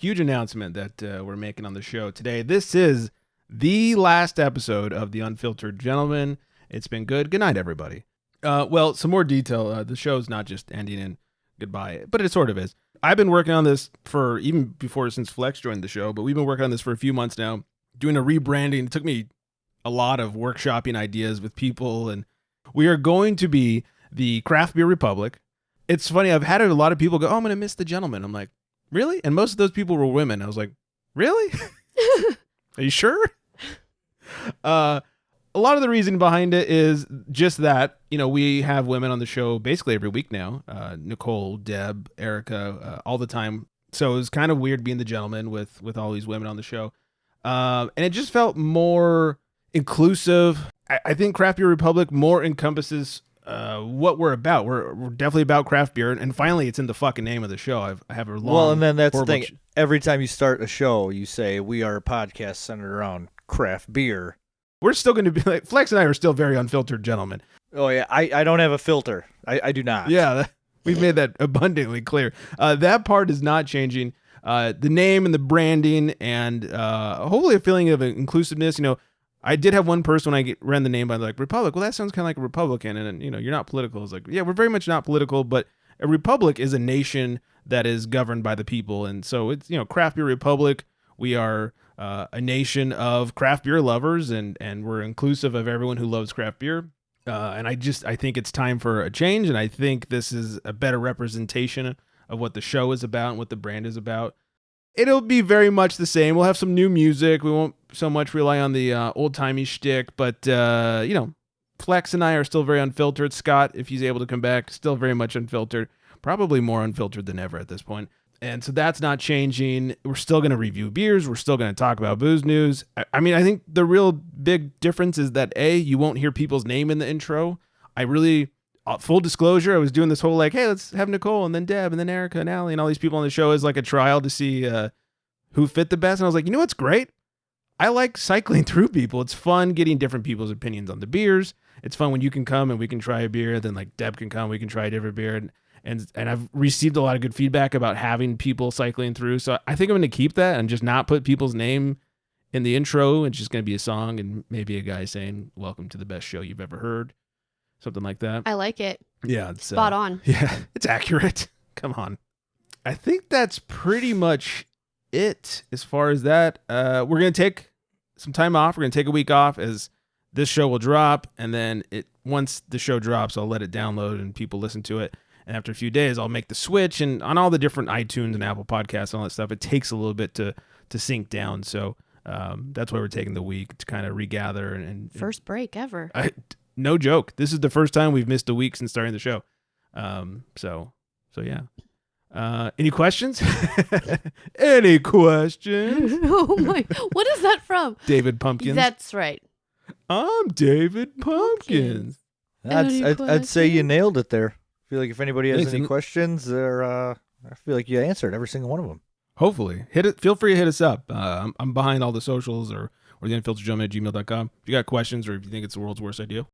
huge announcement that we're making on the show today. This is the last episode of the Unfiltered Gentleman. It's been good. Good night, everybody. Well, some more detail. The show's not just ending in goodbye, but it sort of is. I've been working on this for even before since Flex joined the show, but we've been working on this for a few months now, doing a rebranding. It took me a lot of workshopping ideas with people, and we are going to be the Craft Beer Republic. It's funny, I've had a lot of people go, oh, I'm going to miss the gentleman. I'm like, really? And most of those people were women. I was like, really? Are you sure? A lot of the reason behind it is just that, we have women on the show basically every week now. Nicole, Deb, Erica, all the time. So it was kind of weird being the gentleman with all these women on the show. And it just felt more inclusive. I think Craft Beer Republic more encompasses what we're about. We're definitely about craft beer, and finally, it's in the fucking name of the show. I have a long. Well, and then that's the thing. Every time you start a show, you say we are a podcast centered around craft beer. We're still going to be like Flex and I are still very unfiltered gentlemen. Oh yeah, I don't have a filter. I do not. Yeah, we've made that abundantly clear. That part is not changing. The name and the branding, and hopefully a feeling of inclusiveness. I did have one person when I ran the name by like Republic. Well, that sounds kind of like a Republican, and you're not political. It's like, yeah, we're very much not political, but a republic is a nation that is governed by the people, and so it's Craft Beer Republic. We are a nation of craft beer lovers, and we're inclusive of everyone who loves craft beer. And I think it's time for a change, and I think this is a better representation of what the show is about and what the brand is about. It'll be very much the same. We'll have some new music. We won't so much rely on the old-timey shtick, but, Flex and I are still very unfiltered. Scott, if he's able to come back, still very much unfiltered. Probably more unfiltered than ever at this point. And so that's not changing. We're still going to review beers. We're still going to talk about booze news. I think the real big difference is that, A, you won't hear people's name in the intro. Full disclosure, I was doing this whole like, hey, let's have Nicole and then Deb and then Erica and Allie and all these people on the show as like a trial to see who fit the best. And I was like, what's great? I like cycling through people. It's fun getting different people's opinions on the beers. It's fun when you can come and we can try a beer. Then like Deb can come, we can try a different beer. And I've received a lot of good feedback about having people cycling through. So I think I'm going to keep that and just not put people's name in the intro. It's just going to be a song and maybe a guy saying, welcome to the best show you've ever heard. Something like that. I like it. Yeah. It's spot on. Yeah, it's accurate. Come on. I think that's pretty much it as far as that. We're going to take some time off. We're going to take a week off as this show will drop. And then once the show drops, I'll let it download and people listen to it. And after a few days, I'll make the switch. And on all the different iTunes and Apple Podcasts and all that stuff, it takes a little bit to sink down. So that's why we're taking the week to kind of regather. First break ever. No joke. This is the first time we've missed a week since starting the show. So yeah. Any questions? Any questions? Oh my! What is that from? David Pumpkins. That's right. I'm David Pumpkins. I'd say you nailed it there. I feel like if anybody has any questions, I feel like you answered every single one of them. Hopefully, feel free to hit us up. I'm behind all the socials or the unfilteredgentleman@gmail.com. If you got questions or if you think it's the world's worst idea,